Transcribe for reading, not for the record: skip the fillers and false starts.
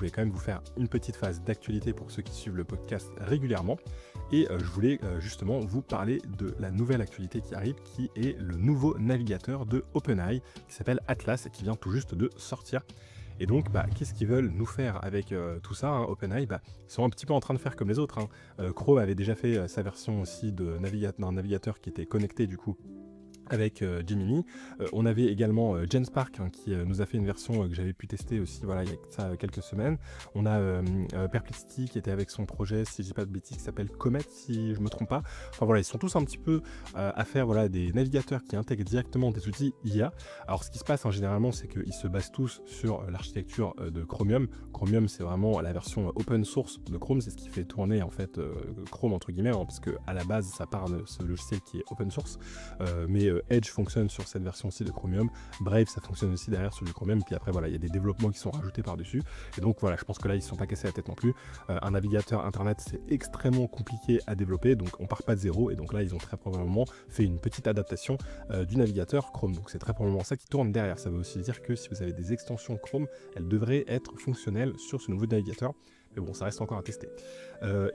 voulais quand même vous faire une petite phase d'actualité pour ceux qui suivent le podcast régulièrement. Et je voulais justement vous parler de la nouvelle actualité qui arrive, qui est le nouveau navigateur de OpenAI, qui s'appelle Atlas et qui vient tout juste de sortir. Et donc, qu'est-ce qu'ils veulent nous faire avec tout ça, hein, OpenAI, ils sont un petit peu en train de faire comme les autres. Chrome avait déjà fait sa version aussi d'un navigateur qui était connecté du coup avec Gemini. On avait également Genspark qui nous a fait une version que j'avais pu tester aussi il y a ça quelques semaines. On a Perplexity qui était avec son projet, si je dis pas de bêtises, qui s'appelle Comet, si je me trompe pas. Enfin voilà, ils sont tous un petit peu à faire des navigateurs qui intègrent directement des outils IA. Alors ce qui se passe généralement, c'est qu'ils se basent tous sur l'architecture de Chromium. Chromium, c'est vraiment la version open source de Chrome, c'est ce qui fait tourner en fait Chrome entre guillemets, parce que à la base ça part de ce logiciel qui est open source, mais Edge fonctionne sur cette version-ci de Chromium, Brave ça fonctionne aussi derrière sur du Chromium, puis après il y a des développements qui sont rajoutés par-dessus, et donc voilà, je pense que là ils ne sont pas cassés la tête non plus. Un navigateur internet c'est extrêmement compliqué à développer, donc on part pas de zéro, et donc là ils ont très probablement fait une petite adaptation du navigateur Chrome, donc c'est très probablement ça qui tourne derrière. Ça veut aussi dire que si vous avez des extensions Chrome, elles devraient être fonctionnelles sur ce nouveau navigateur. Mais bon, ça reste encore à tester.